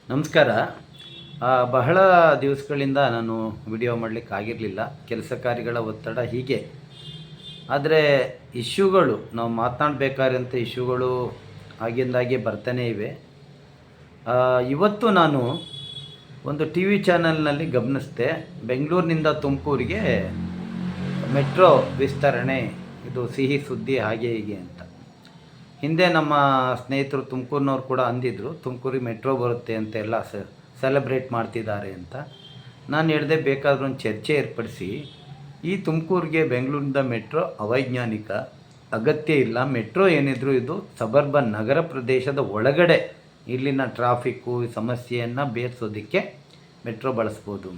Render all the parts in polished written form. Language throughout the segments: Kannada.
ನಮಸ್ಕಾರ. ಬಹಳ ದಿವಸಗಳಿಂದ ನಾನು ವಿಡಿಯೋ ಮಾಡಲಿಕ್ಕಾಗಿರಲಿಲ್ಲ, ಕೆಲಸ ಕಾರ್ಯಗಳ ಒತ್ತಡ ಹೀಗೆ. ಆದರೆ ಇಶ್ಯೂಗಳು, ನಾವು ಮಾತನಾಡಬೇಕಾದಂಥ ಇಶ್ಯೂಗಳು ಆಗಿಂದಾಗೆ ಬರ್ತಾನೇ ಇವೆ. ಇವತ್ತು ನಾನು ಒಂದು ಟಿ ವಿ ಚಾನಲ್ನಲ್ಲಿ ಗಮನಿಸಿದೆ, ಬೆಂಗಳೂರಿನಿಂದ ತುಮಕೂರಿಗೆ ಮೆಟ್ರೋ ವಿಸ್ತರಣೆ, ಇದು ಸಿಹಿ ಸುದ್ದಿ ಹಾಗೆ ಹೀಗೆ ಅಂತ. ಹಿಂದೆ ನಮ್ಮ ಸ್ನೇಹಿತರು ತುಮಕೂರಿನವ್ರು ಕೂಡ ಅಂದಿದ್ರು, ತುಮಕೂರಿಗೆ ಮೆಟ್ರೋ ಬರುತ್ತೆ ಅಂತ ಎಲ್ಲ ಸೆಲೆಬ್ರೇಟ್ ಮಾಡ್ತಿದ್ದಾರೆ ಅಂತ. ನಾನು ಹೇಳಿದೆ, ಬೇಕಾದರೂ ಒಂದು ಚರ್ಚೆ ಏರ್ಪಡಿಸಿ, ಈ ತುಮಕೂರಿಗೆ ಬೆಂಗಳೂರಿನಿಂದ ಮೆಟ್ರೋ ಅವೈಜ್ಞಾನಿಕ, ಅಗತ್ಯ ಇಲ್ಲ. ಮೆಟ್ರೋ ಏನಿದ್ರು ಇದು ಸಬರ್ಬನ್ ನಗರ ಪ್ರದೇಶದ ಒಳಗಡೆ ಇಲ್ಲಿನ ಟ್ರಾಫಿಕ್ಕು ಸಮಸ್ಯೆಯನ್ನು ಬೇರಿಸೋದಕ್ಕೆ ಮೆಟ್ರೋ ಬಳಸ್ಬೋದು.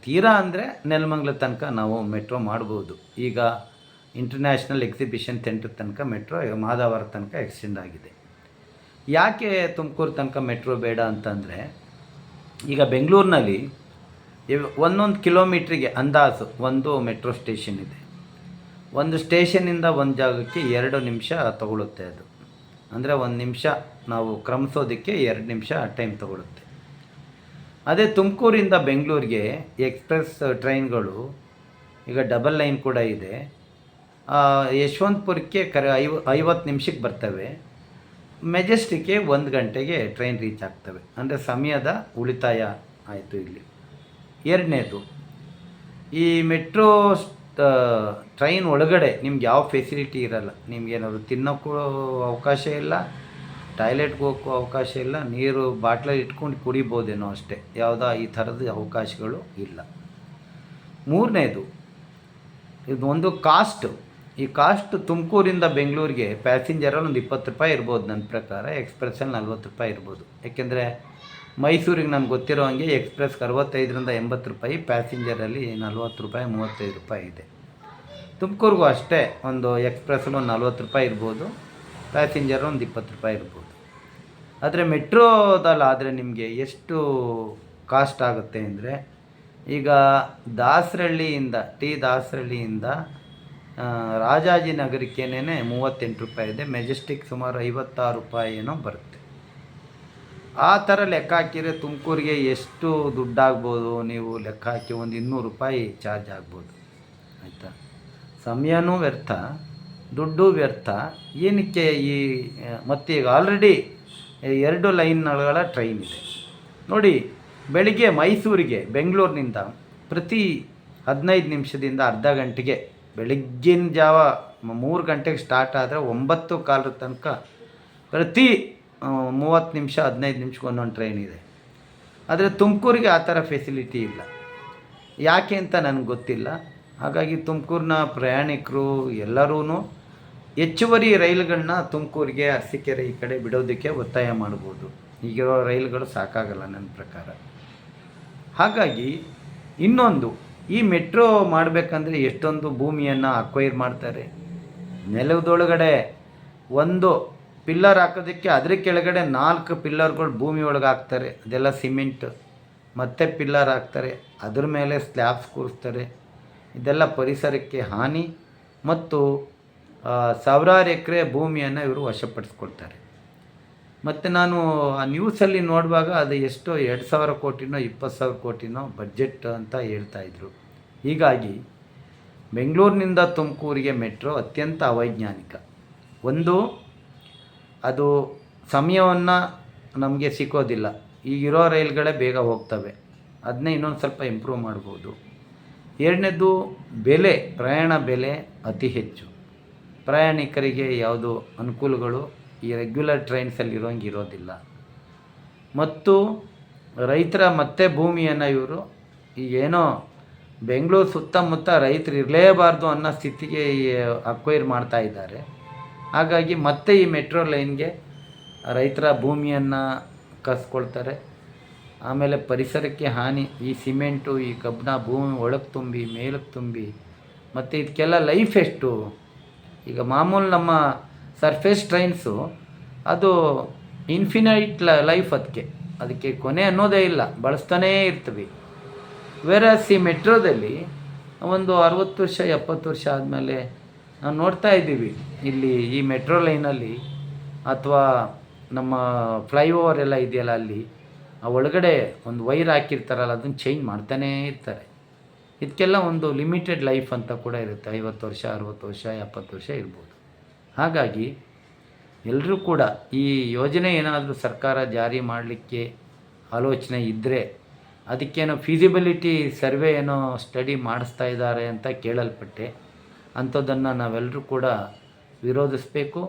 ತೀರಾ ಅಂದರೆ ನೆಲಮಂಗಲ ತನಕ ನಾವು ಮೆಟ್ರೋ ಮಾಡ್ಬೋದು. ಈಗ ಇಂಟರ್ನ್ಯಾಷನಲ್ ಎಕ್ಸಿಬಿಷನ್ ಸೆಂಟರ್ ತನಕ ಮೆಟ್ರೋ, ಮಾದಾವರ ತನಕ ಎಕ್ಸ್ಟೆಂಡ್ ಆಗಿದೆ. ಯಾಕೆ ತುಮಕೂರು ತನಕ ಮೆಟ್ರೋ ಬೇಡ ಅಂತಂದರೆ, ಈಗ ಬೆಂಗಳೂರಿನಲ್ಲಿ ಒಂದೊಂದು ಕಿಲೋಮೀಟ್ರಿಗೆ ಅಂದಾಜು ಒಂದು ಮೆಟ್ರೋ ಸ್ಟೇಷನ್ ಇದೆ. ಒಂದು ಸ್ಟೇಷನಿಂದ ಒಂದು ಜಾಗಕ್ಕೆ 2 ನಿಮಿಷ ತಗೊಳುತ್ತೆ. ಅದು ಅಂದರೆ 1 ನಿಮಿಷ ನಾವು ಕ್ರಮಿಸೋದಕ್ಕೆ 2 ನಿಮಿಷ ಟೈಮ್ ತಗೊಳುತ್ತೆ. ಅದೇ ತುಮಕೂರಿಂದ ಬೆಂಗಳೂರಿಗೆ ಎಕ್ಸ್ಪ್ರೆಸ್ ಟ್ರೈನ್ಗಳು ಈಗ ಡಬಲ್ ಲೈನ್ ಕೂಡ ಇದೆ. ಯಶವಂತಪುರಕ್ಕೆ 50 ನಿಮಿಷಕ್ಕೆ ಬರ್ತವೆ, ಮೆಜೆಸ್ಟಿಕ್ಗೆ 1 ಗಂಟೆಗೆ ಟ್ರೈನ್ ರೀಚ್ ಆಗ್ತವೆ. ಅಂದರೆ ಸಮಯದ ಉಳಿತಾಯ ಆಯಿತು ಇಲ್ಲಿ. ಎರಡನೇದು, ಈ ಮೆಟ್ರೋ ಟ್ರೈನ್ ಒಳಗಡೆ ನಿಮ್ಗೆ ಯಾವ ಫೆಸಿಲಿಟಿ ಇರಲ್ಲ. ನಿಮ್ಗೇನಾದ್ರು ತಿನ್ನೋಕ್ಕೂ ಅವಕಾಶ ಇಲ್ಲ, ಟಾಯ್ಲೆಟ್ಗೆ ಹೋಗೋಕ್ಕೂ ಅವಕಾಶ ಇಲ್ಲ, ನೀರು ಬಾಟ್ಲಲ್ಲಿ ಇಟ್ಕೊಂಡು ಕುಡಿಬೋದೇನೋ ಅಷ್ಟೇ, ಯಾವುದೋ ಈ ಥರದ ಅವಕಾಶಗಳು ಇಲ್ಲ. ಮೂರನೇದು, ಇದು ಒಂದು ಕಾಸ್ಟು. ಈ ಕಾಸ್ಟ್ ತುಮಕೂರಿಂದ ಬೆಂಗಳೂರಿಗೆ ಪ್ಯಾಸೆಂಜರಲ್ಲಿ ಒಂದು 20 ರೂಪಾಯಿ ಇರ್ಬೋದು ನನ್ನ ಪ್ರಕಾರ, ಎಕ್ಸ್ಪ್ರೆಸ್ಸಲ್ಲಿ 40 ರೂಪಾಯಿ ಇರ್ಬೋದು. ಯಾಕೆಂದರೆ ಮೈಸೂರಿಗೆ ನನಗೆ ಗೊತ್ತಿರೋ ಹಾಗೆ ಎಕ್ಸ್ಪ್ರೆಸ್ಗೆ 65ರಿಂದ 80 ರೂಪಾಯಿ, ಪ್ಯಾಸೆಂಜರಲ್ಲಿ 40 ರೂಪಾಯಿ 35 ರೂಪಾಯಿ ಇದೆ. ತುಮಕೂರಿಗೂ ಅಷ್ಟೇ, ಒಂದು ಎಕ್ಸ್ಪ್ರೆಸ್ಸಲ್ಲಿ ಒಂದು 40 ರೂಪಾಯಿ ಇರ್ಬೋದು, ಪ್ಯಾಸೆಂಜರ್ ಒಂದು 20 ರೂಪಾಯಿ ಇರ್ಬೋದು. ಆದರೆ ಮೆಟ್ರೋದಲ್ಲಾದರೆ ನಿಮಗೆ ಎಷ್ಟು ಕಾಸ್ಟ್ ಆಗುತ್ತೆ ಅಂದರೆ, ಈಗ ದಾಸರಳ್ಳಿಯಿಂದ ರಾಜಾಜಿನಗರಕ್ಕೇನೆ 38 ರೂಪಾಯಿ ಇದೆ, ಮೆಜೆಸ್ಟಿಕ್ ಸುಮಾರು 56 ರೂಪಾಯಿ ಏನೋ ಬರುತ್ತೆ. ಆ ಥರ ಲೆಕ್ಕ ಹಾಕಿದರೆ ತುಮಕೂರಿಗೆ ಎಷ್ಟು ದುಡ್ಡಾಗ್ಬೋದು ನೀವು ಲೆಕ್ಕ ಹಾಕಿ, ಒಂದು 200 ರೂಪಾಯಿ ಚಾರ್ಜ್ ಆಗ್ಬೋದು. ಆಯಿತಾ? ಸಮಯನೂ ವ್ಯರ್ಥ, ದುಡ್ಡು ವ್ಯರ್ಥ. ಏನಕ್ಕೆ ಮತ್ತೀಗ ಆಲ್ರೆಡಿ 2 ಲೈನ್ಗಳ ಟ್ರೈನ್ ಇದೆ ನೋಡಿ. ಬೆಳಿಗ್ಗೆ ಮೈಸೂರಿಗೆ ಬೆಂಗಳೂರಿನಿಂದ ಪ್ರತಿ 15 ನಿಮಿಷದಿಂದ ಅರ್ಧ ಗಂಟೆಗೆ, ಬೆಳಗ್ಗಿನ ಜಾವ 3 ಗಂಟೆಗೆ ಸ್ಟಾರ್ಟ್ ಆದರೆ 9:15 ತನಕ ಪ್ರತಿ 30 ನಿಮಿಷ 15 ನಿಮಿಷಕ್ಕೆ ಒಂದೊಂದು ಟ್ರೈನ್ ಇದೆ. ಆದರೆ ತುಮಕೂರಿಗೆ ಆ ಥರ ಫೆಸಿಲಿಟಿ ಇಲ್ಲ. ಯಾಕೆ ಅಂತ ನನಗೆ ಗೊತ್ತಿಲ್ಲ. ಹಾಗಾಗಿ ತುಮಕೂರಿನ ಪ್ರಯಾಣಿಕರು ಎಲ್ಲರೂ ಹೆಚ್ಚುವರಿ ರೈಲುಗಳನ್ನ ತುಮಕೂರಿಗೆ, ಅರಸೀಕೆರೆ ಈ ಕಡೆ ಬಿಡೋದಕ್ಕೆ ಒತ್ತಾಯ ಮಾಡ್ಬೋದು. ಈಗಿರೋ ರೈಲುಗಳು ಸಾಕಾಗಲ್ಲ ನನ್ನ ಪ್ರಕಾರ. ಹಾಗಾಗಿ ಇನ್ನೊಂದು, ಈ ಮೆಟ್ರೋ ಮಾಡಬೇಕಂದ್ರೆ ಎಷ್ಟೊಂದು ಭೂಮಿಯನ್ನು ಅಕ್ವೈರ್ ಮಾಡ್ತಾರೆ. ನೆಲದೊಳಗಡೆ ಒಂದು ಪಿಲ್ಲರ್ ಹಾಕೋದಕ್ಕೆ ಅದರ ಕೆಳಗಡೆ 4 ಪಿಲ್ಲರ್ಗಳು ಭೂಮಿ ಒಳಗೆ ಹಾಕ್ತಾರೆ. ಅದೆಲ್ಲ ಸಿಮೆಂಟ್. ಮತ್ತೆ ಪಿಲ್ಲರ್ ಹಾಕ್ತಾರೆ, ಅದ್ರ ಮೇಲೆ ಸ್ಲ್ಯಾಬ್ಸ್ ಕೂರಿಸ್ತಾರೆ. ಇದೆಲ್ಲ ಪರಿಸರಕ್ಕೆ ಹಾನಿ ಮತ್ತು ಸಾವಿರಾರು ಎಕರೆ ಭೂಮಿಯನ್ನು ಇವರು ವಶಪಡಿಸ್ಕೊಳ್ತಾರೆ. ಮತ್ತು ನಾನು ಆ ನ್ಯೂಸಲ್ಲಿ ನೋಡುವಾಗ ಅದು ಎಷ್ಟೋ 2,000 ಕೋಟಿನೋ 20,000 ಕೋಟಿನೋ ಬಡ್ಜೆಟ್ ಅಂತ ಹೇಳ್ತಾಯಿದ್ರು. ಹೀಗಾಗಿ ಬೆಂಗಳೂರಿನಿಂದ ತುಮಕೂರಿಗೆ ಮೆಟ್ರೋ ಅತ್ಯಂತ ಅವೈಜ್ಞಾನಿಕ. ಒಂದು, ಅದು ಸಮಯವನ್ನು ನಮಗೆ ಸಿಕ್ಕೋದಿಲ್ಲ. ಈಗಿರೋ ರೈಲ್ಗಳೇ ಬೇಗ ಹೋಗ್ತವೆ, ಅದನ್ನೇ ಇನ್ನೊಂದು ಸ್ವಲ್ಪ ಇಂಪ್ರೂವ್ ಮಾಡ್ಬೋದು. ಎರಡನೇದು, ಪ್ರಯಾಣ ಬೆಲೆ ಅತಿ ಹೆಚ್ಚು. ಪ್ರಯಾಣಿಕರಿಗೆ ಯಾವುದು ಅನುಕೂಲಗಳು ಈ ರೆಗ್ಯುಲರ್ ಟ್ರೈನ್ಸಲ್ಲಿ ಇರೋದಿಲ್ಲ. ಮತ್ತು ರೈತರ ಮತ್ತೆ ಭೂಮಿಯನ್ನು ಇವರು ಈಗೇನೋ ಬೆಂಗಳೂರು ಸುತ್ತಮುತ್ತ ರೈತರು ಇರಲೇಬಾರ್ದು ಅನ್ನೋ ಸ್ಥಿತಿಗೆ ಅಕ್ವೈರ್ ಮಾಡ್ತಾ ಇದ್ದಾರೆ. ಹಾಗಾಗಿ ಮತ್ತೆ ಈ ಮೆಟ್ರೋ ಲೈನ್ಗೆ ರೈತರ ಭೂಮಿಯನ್ನು ಕಸ್ಕೊಳ್ತಾರೆ. ಆಮೇಲೆ ಪರಿಸರಕ್ಕೆ ಹಾನಿ. ಈ ಸಿಮೆಂಟು, ಈ ಕಬ್ಬಣ ಭೂಮಿ ಒಳಗೆ ತುಂಬಿ ಮೇಲಕ್ಕೆ ತುಂಬಿ, ಮತ್ತು ಇದಕ್ಕೆಲ್ಲ ಲೈಫ್ ಎಷ್ಟು? ಈಗ ಮಾಮೂಲು ನಮ್ಮ ಸರ್ಫೇಸ್ ಟ್ರೈನ್ಸು ಅದು ಇನ್ಫಿನೈಟ್ ಲೈಫ್, ಅದಕ್ಕೆ ಕೊನೆ ಅನ್ನೋದೇ ಇಲ್ಲ, ಬಳಸ್ತಾನೇ ಇರ್ತೀವಿ. ವೇರಸ್ ಈ ಮೆಟ್ರೋದಲ್ಲಿ ಒಂದು 60 ವರ್ಷ 70 ವರ್ಷ ಆದಮೇಲೆ ನಾವು ನೋಡ್ತಾ ಇದ್ದೀವಿ ಇಲ್ಲಿ ಈ ಮೆಟ್ರೋ ಲೈನಲ್ಲಿ ಅಥವಾ ನಮ್ಮ ಫ್ಲೈಓವರ್ ಎಲ್ಲ ಇದೆಯಲ್ಲ, ಅಲ್ಲಿ ಆ ಒಳಗಡೆ ಒಂದು ವೈರ್ ಹಾಕಿರ್ತಾರಲ್ಲ, ಅದನ್ನು ಚೇಂಜ್ ಮಾಡ್ತಾನೇ ಇರ್ತಾರೆ. ಇದಕ್ಕೆಲ್ಲ ಒಂದು ಲಿಮಿಟೆಡ್ ಲೈಫ್ ಅಂತ ಕೂಡ ಇರುತ್ತೆ. 50 ವರ್ಷ, 60 ವರ್ಷ, 70 ವರ್ಷ ಇರ್ಬೋದು. ಹಾಗಾಗಿ ಎಲ್ಲರೂ ಕೂಡ ಈ ಯೋಜನೆ ಏನಾದರೂ ಸರ್ಕಾರ ಜಾರಿ ಮಾಡಲಿಕ್ಕೆ ಆಲೋಚನೆ ಇದ್ದರೆ, ಅದಕ್ಕೇನೋ ಫೀಸಿಬಿಲಿಟಿ ಸರ್ವೆ ಏನೋ ಸ್ಟಡಿ ಮಾಡಿಸ್ತಾ ಇದ್ದಾರೆ ಅಂತ ಕೇಳಲ್ಪಟ್ಟೆ. ಅಂಥದ್ದನ್ನು ನಾವೆಲ್ಲರೂ ಕೂಡ ವಿರೋಧಿಸಬೇಕು.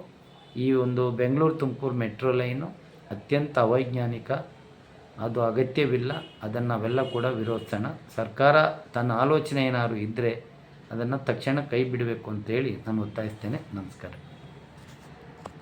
ಈ ಒಂದು ಬೆಂಗಳೂರು ತುಮಕೂರು ಮೆಟ್ರೋ ಲೈನು ಅತ್ಯಂತ ಅವೈಜ್ಞಾನಿಕ, ಅದು ಅಗತ್ಯವಿಲ್ಲ. ಅದನ್ನು ನಾವೆಲ್ಲ ಕೂಡ ವಿರೋಧಿಸೋಣ. ಸರ್ಕಾರ ತನ್ನ ಆಲೋಚನೆ ಏನಾದರೂ ಇದ್ದರೆ ಅದನ್ನು ತಕ್ಷಣ ಕೈ ಬಿಡಬೇಕು ಅಂತೇಳಿ ನಾನು ಒತ್ತಾಯಿಸ್ತೇನೆ. ನಮಸ್ಕಾರ.